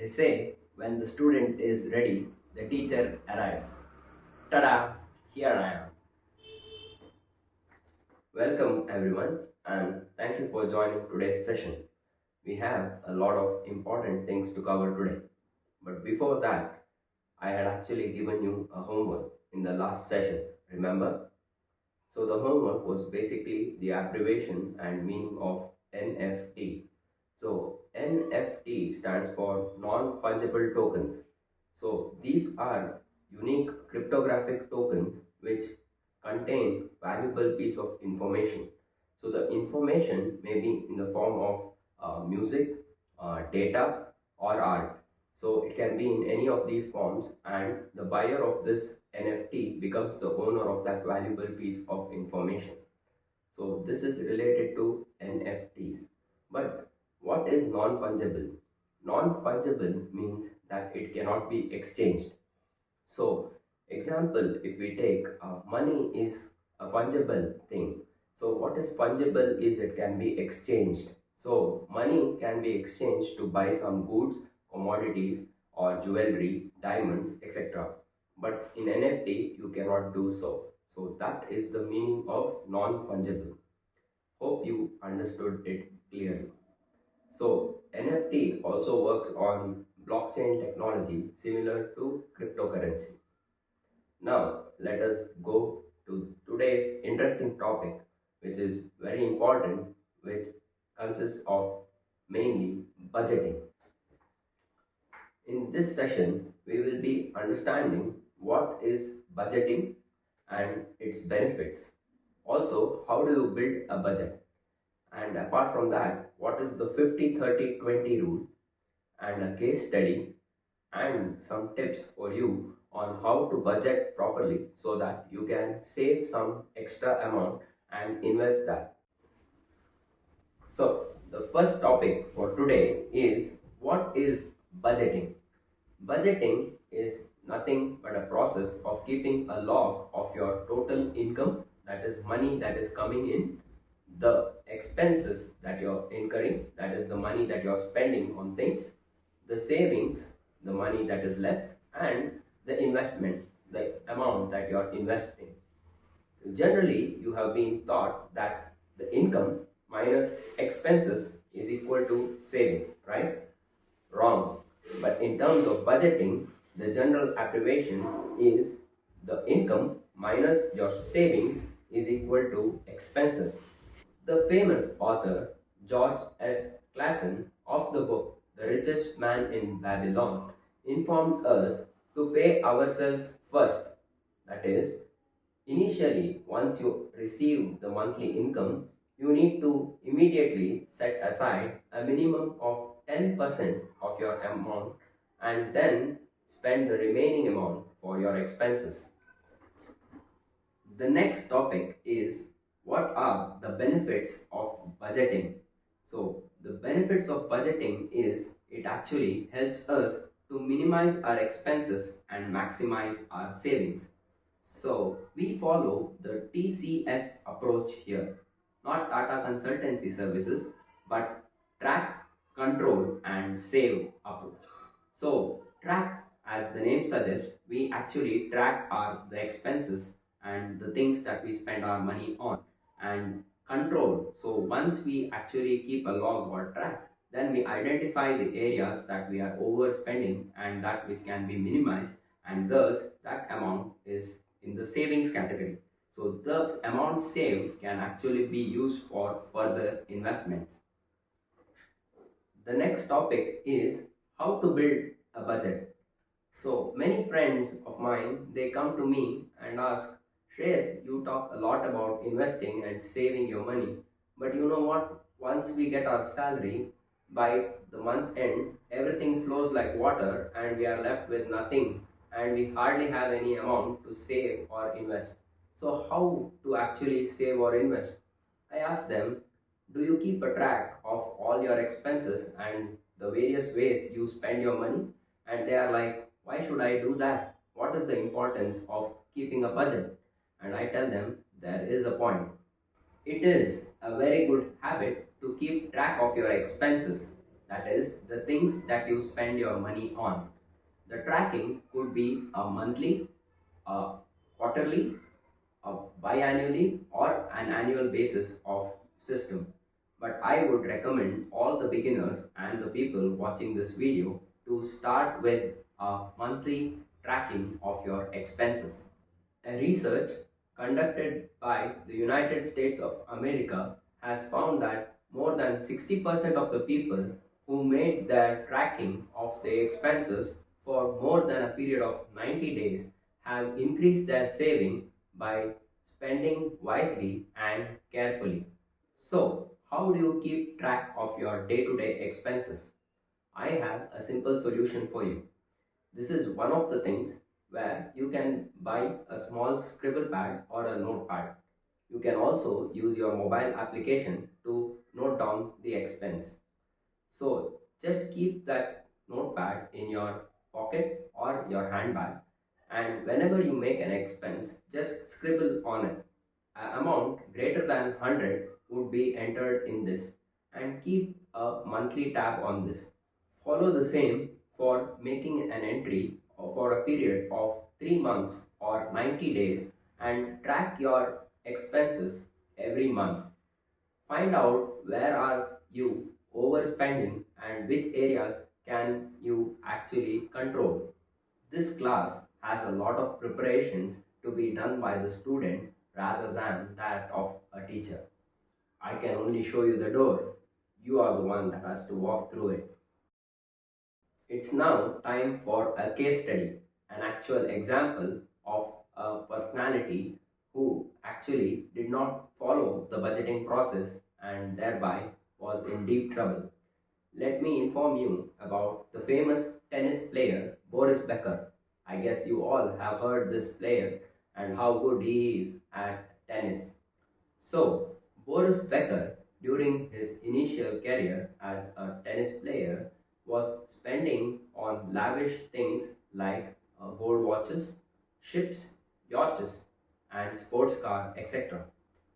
They say when the student is ready, the teacher arrives. Tada! Here I am. Welcome everyone and thank you for joining today's session. We have a lot of important things to cover today. But before that, I had actually given you a homework in the last session, remember? So the homework was basically the abbreviation and meaning of NFT. So NFT stands for non-fungible tokens. So these are unique cryptographic tokens which contain valuable piece of information. So the information may be in the form of music, data or art. So it can be in any of these forms and the buyer of this NFT becomes the owner of that valuable piece of information. So this is related to NFTs. But what is non-fungible? Non-fungible means that it cannot be exchanged. So example, if we take money is a fungible thing. So what is fungible is it can be exchanged. So money can be exchanged to buy some goods, commodities or jewelry, diamonds, etc. But in NFT you cannot do so. So that is the meaning of non-fungible. Hope you understood it clearly. So NFT also works on blockchain technology similar to cryptocurrency. Now let us go to today's interesting topic, which is very important, which consists of mainly budgeting. In this session, we will be understanding what is budgeting and its benefits. Also, how do you build a budget? And apart from that, what is the 50-30-20 rule and a case study and some tips for you on how to budget properly so that you can save some extra amount and invest that. So, the first topic for today is what is budgeting? Budgeting is nothing but a process of keeping a log of your total income, that is money that is coming in, the expenses that you're incurring, that is the money that you're spending on things, the savings, the money that is left, and the investment, the amount that you're investing. So generally, you have been taught that the income minus expenses is equal to saving, right? Wrong. But in terms of budgeting, the general abbreviation is the income minus your savings is equal to expenses. The famous author George S. Clason of the book The Richest Man in Babylon informed us to pay ourselves first. That is, initially, once you receive the monthly income, you need to immediately set aside a minimum of 10% of your amount and then spend the remaining amount for your expenses. The next topic is what are the benefits of budgeting? So, the benefits of budgeting is it actually helps us to minimize our expenses and maximize our savings. So, we follow the TCS approach here, not Tata Consultancy Services, but track, control, and save approach. So, track, as the name suggests, we actually track the expenses and the things that we spend our money on, and control. So once we actually keep a log or track, then we identify the areas that we are overspending and that which can be minimized, and thus that amount is in the savings category. So thus amount saved can actually be used for further investments. The next topic is how to build a budget. So many friends of mine, they come to me and ask, Shreyas, you talk a lot about investing and saving your money, but you know what? Once we get our salary, by the month end, everything flows like water and we are left with nothing and we hardly have any amount to save or invest. So how to actually save or invest? I asked them, do you keep a track of all your expenses and the various ways you spend your money? And they are like, why should I do that? What is the importance of keeping a budget? And I tell them, there is a point. It is a very good habit to keep track of your expenses. that is, the things that you spend your money on. The tracking could be a monthly, a quarterly, a biannually, or an annual basis of system. But I would recommend all the beginners and the people watching this video to start with a monthly tracking of your expenses. A research conducted by the United States of America has found that more than 60% of the people who made their tracking of their expenses for more than a period of 90 days have increased their saving by spending wisely and carefully. So, how do you keep track of your day to day expenses? I have a simple solution for you. This is one of the things where you can buy a small scribble pad or a notepad. You can also use your mobile application to note down the expense. So just keep that notepad in your pocket or your handbag, and whenever you make an expense, just scribble on it. An amount greater than 100 would be entered in this, and keep a monthly tab on this. Follow the same for making an entry for a period of 3 months or 90 days, and track your expenses every month. Find out where are you overspending and which areas can you actually control. This class has a lot of preparations to be done by the student rather than that of a teacher. I can only show you the door. You are the one that has to walk through it. It's now time for a case study, an actual example of a personality who actually did not follow the budgeting process and thereby was in deep trouble. Let me inform you about the famous tennis player Boris Becker. I guess you all have heard this player and how good he is at tennis. So, Boris Becker, during his initial career as a tennis player, was spending on lavish things like gold watches, ships, yachts, and sports car, etc.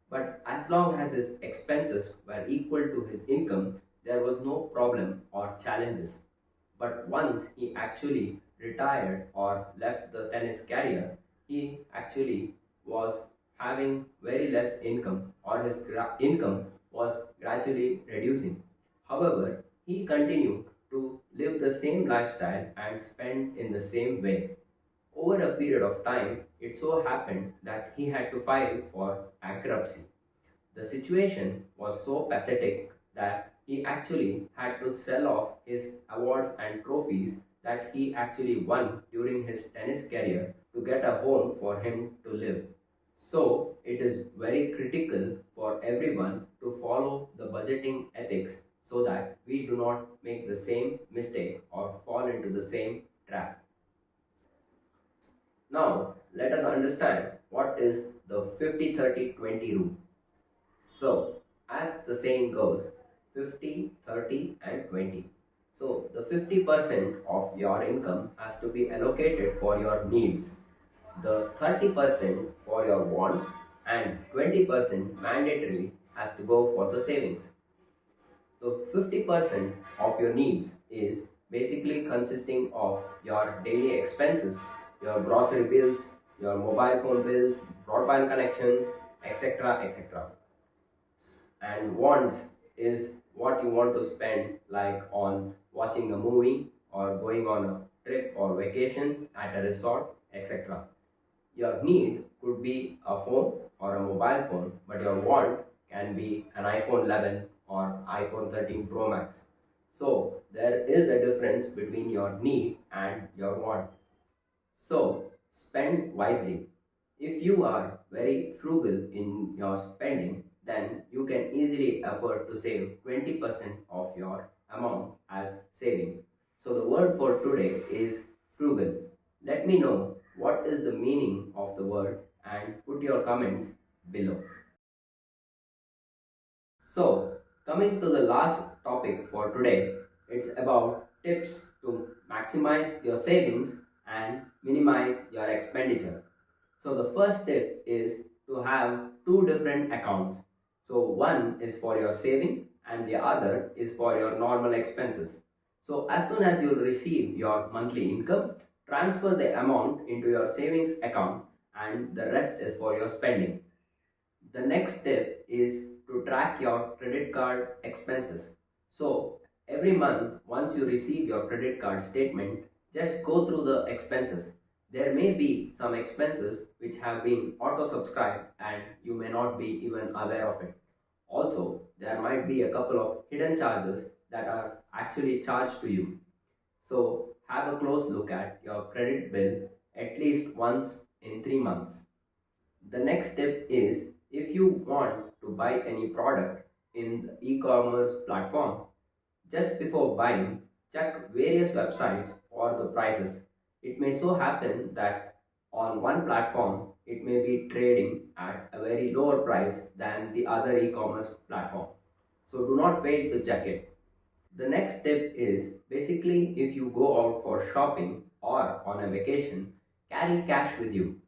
But as long as his expenses were equal to his income, there was no problem or challenges. But once he actually retired or left the tennis career, he actually was having very less income, or his income was gradually reducing. However, he continued to live the same lifestyle and spend in the same way. Over a period of time, it so happened that he had to file for bankruptcy. The situation was so pathetic that he actually had to sell off his awards and trophies that he actually won during his tennis career to get a home for him to live. So, it is very critical for everyone to follow the budgeting ethics so that we do not make the same mistake or fall into the same trap. Now, let us understand what is the 50-30-20 rule. So, as the saying goes, 50, 30, and 20. So, the 50% of your income has to be allocated for your needs, the 30% for your wants, and 20% mandatorily has to go for the savings. So, 50% of your needs is basically consisting of your daily expenses, your grocery bills, your mobile phone bills, broadband connection, etc. etc. And wants is what you want to spend, like on watching a movie or going on a trip or vacation at a resort, etc. Your need could be a phone or a mobile phone, but your want can be an iPhone 11 or iPhone 13 Pro Max. So there is a difference between your need and your want. So spend wisely. If you are very frugal in your spending, then you can easily afford to save 20% of your amount as saving. So the word for today is frugal. Let me know what is the meaning of the word and put your comments below. So, coming to the last topic for today, it's about tips to maximize your savings and minimize your expenditure. So, the first tip is to have two different accounts. So, one is for your saving and the other is for your normal expenses. So as soon as you receive your monthly income, transfer the amount into your savings account and the rest is for your spending. The next step is to track your credit card expenses. So every month, once you receive your credit card statement, just go through the expenses. There may be some expenses which have been auto subscribed and you may not be even aware of it. Also, there might be a couple of hidden charges that are actually charged to you. So have a close look at your credit bill at least once in 3 months. The next step is if you want to buy any product in the e-commerce platform, just before buying, check various websites for the prices. It may so happen that on one platform it may be trading at a very lower price than the other e-commerce platform. So do not fail to check it. The next step is basically if you go out for shopping or on a vacation, carry cash with you.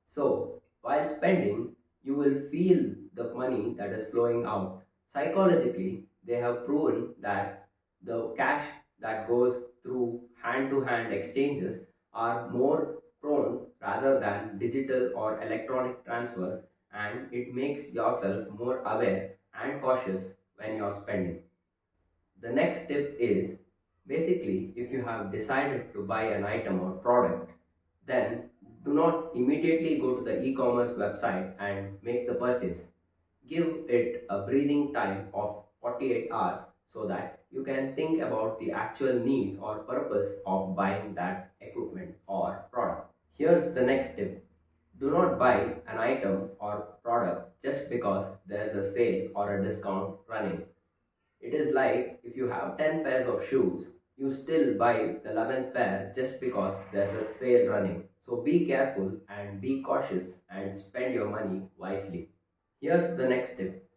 So, while spending, you will feel the money that is flowing out. Psychologically, they have proven that the cash that goes through hand to hand exchanges are more prone rather than digital or electronic transfers, and it makes yourself more aware and cautious when you're spending. The next step is basically if you have decided to buy an item or product, then do not immediately go to the e-commerce website and make the purchase. Give it a breathing time of 48 hours so that you can think about the actual need or purpose of buying that equipment or product. Here's the next tip. Do not buy an item or product just because there's a sale or a discount running. It is like if you have 10 pairs of shoes, you still buy the 11th pair just because there's a sale running. So be careful and be cautious and spend your money wisely. Here's the next tip.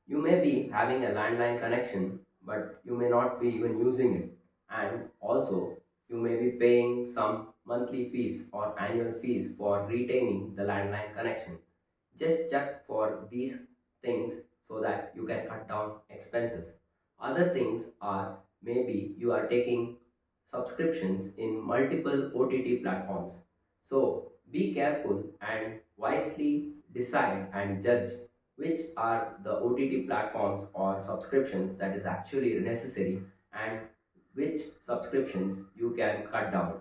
You may be having a landline connection, but you may not be even using it. And also, you may be paying some monthly fees or annual fees for retaining the landline connection. Just check for these things so that you can cut down expenses. Other things are maybe you are taking subscriptions in multiple OTT platforms. So be careful and wisely decide and judge which are the OTT platforms or subscriptions that is actually necessary and which subscriptions you can cut down.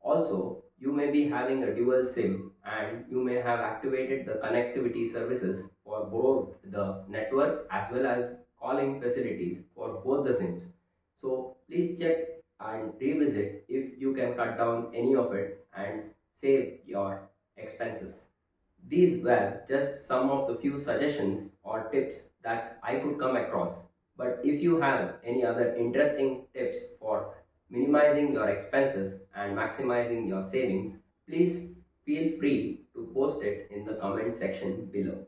Also, you may be having a dual SIM and you may have activated the connectivity services for both the network as well as calling facilities for both the SIMs. So please check and revisit if you can cut down any of it and save your expenses. These were just some of the few suggestions or tips that I could come across. But if you have any other interesting tips for minimizing your expenses and maximizing your savings, please feel free to post it in the comment section below.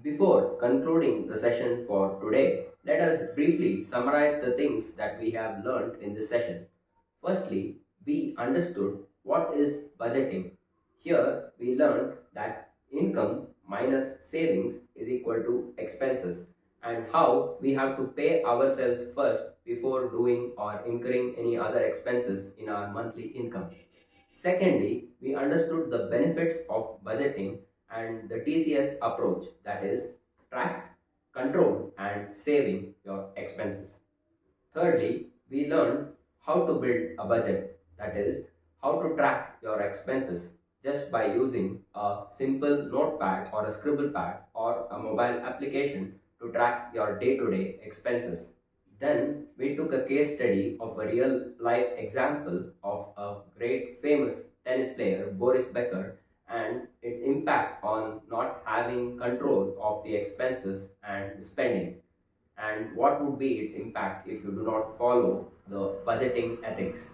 Before concluding the session for today, let us briefly summarize the things that we have learned in this session. Firstly, we understood what is budgeting. Here, we learned that income minus savings is equal to expenses and how we have to pay ourselves first before doing or incurring any other expenses in our monthly income. Secondly, we understood the benefits of budgeting and the TCS approach, that is, track, control, and saving your expenses. Thirdly, we learned how to build a budget, that is, how to track your expenses just by using a simple notepad or a scribble pad or a mobile application to track your day to day expenses. Then we took a case study of a real life example of a great famous tennis player, Boris Becker, and its impact on not having control of the expenses and spending, and what would be its impact if you do not follow the budgeting ethics.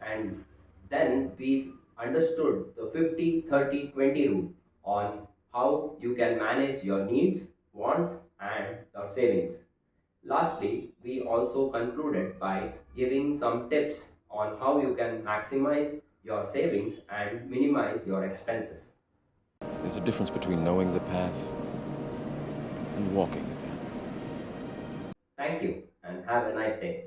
And then we understood the 50-30-20 rule on how you can manage your needs, wants, and your savings. Lastly, we also concluded by giving some tips on how you can maximize your savings and minimize your expenses. There's a difference between knowing the path and walking with Him. Thank you and have a nice day.